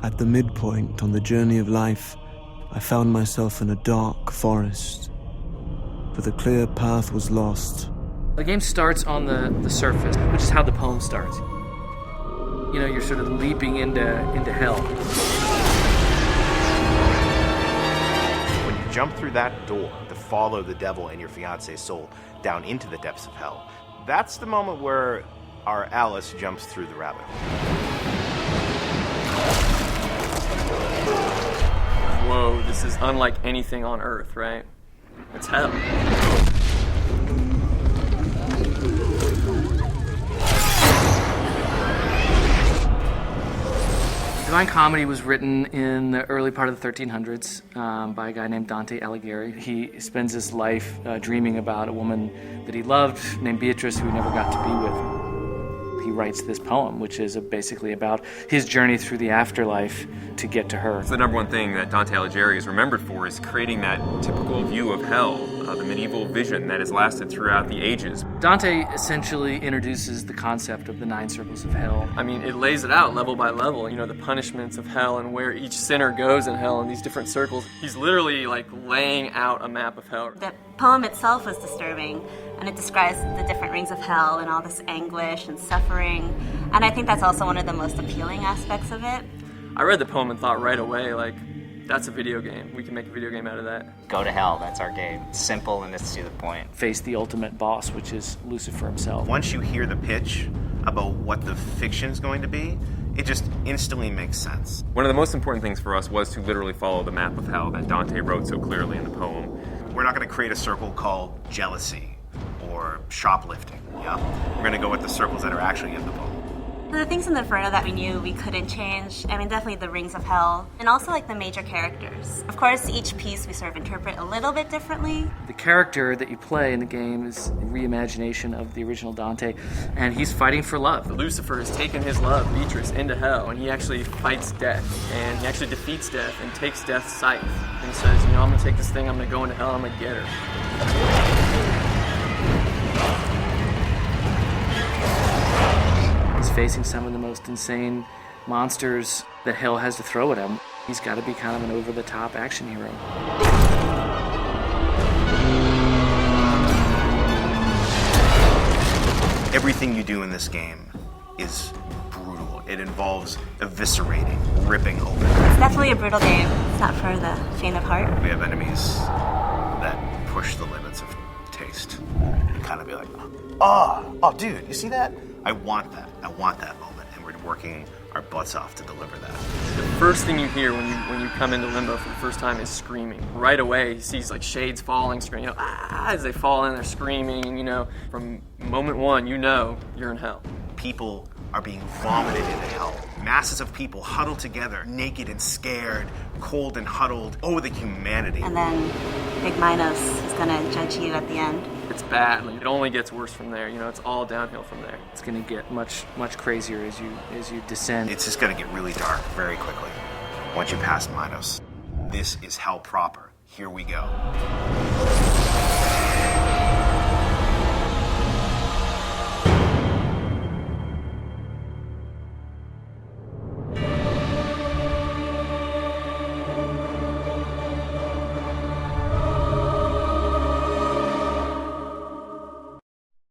At the midpoint on the journey of life, I found myself in a dark forest, for the clear path was lost. The game starts on the surface, which is how the poem starts. You know, you're sort of leaping into hell. When you jump through that door to follow the devil and your fiance's soul down into the depths of hell, that's the moment where our Alice jumps through the rabbit hole. Whoa, this is unlike anything on Earth, right? It's hell. Divine Comedy was written in the early part of the 1300s by a guy named Dante Alighieri. He spends his life dreaming about a woman that he loved named Beatrice, who he never got to be with. He writes this poem, which is basically about his journey through the afterlife to get to her. It's the number one thing that Dante Alighieri is remembered for, is creating that typical view of hell, the medieval vision that has lasted throughout the ages. Dante essentially introduces the concept of the 9 circles of hell. I mean, it lays it out level by level, you know, the punishments of hell and where each sinner goes in hell in these different circles. He's literally like laying out a map of hell. The poem itself was disturbing, and it describes the different rings of hell and all this anguish and suffering. And I think that's also one of the most appealing aspects of it. I read the poem and thought right away, like, that's a video game. We can make a video game out of that. Go to hell, that's our game. Simple and it's to the point. Face the ultimate boss, which is Lucifer himself. Once you hear the pitch about what the fiction is going to be, it just instantly makes sense. One of the most important things for us was to literally follow the map of hell that Dante wrote so clearly in the poem. We're not going to create a circle called jealousy or shoplifting, yeah? We're going to go with the circles that are actually in the poem. The things in the Inferno that we knew we couldn't change, I mean, definitely the rings of hell, and also like the major characters. Of course, each piece we sort of interpret a little bit differently. The character that you play in the game is a reimagination of the original Dante, and he's fighting for love. Lucifer has taken his love, Beatrice, into hell, and he actually fights death, and he actually defeats death and takes death's scythe. And he says, you know, I'm gonna take this thing, I'm gonna go into hell, I'm gonna get her. Facing some of the most insane monsters that hell has to throw at him. He's got to be kind of an over-the-top action hero. Everything you do in this game is brutal. It involves eviscerating, ripping open. It's definitely a brutal game. It's not for the faint of heart. We have enemies that push the limits of taste. And kind of be like, oh, dude, you see that? I want that moment, and we're working our butts off to deliver that. The first thing you hear when you come into Limbo for the first time is screaming. Right away, he sees like shades falling, screaming, you know, as they fall in, they're screaming, and you know, from moment one, you know you're in hell. People are being vomited into hell. Masses of people huddled together, naked and scared, cold and huddled. Oh, the humanity. And then Big Minos is gonna judge you at the end. It's bad. Like, it only gets worse from there. You know, it's all downhill from there. It's going to get much crazier as you descend. It's just going to get really dark very quickly once you pass Minos. This is hell proper. Here we go.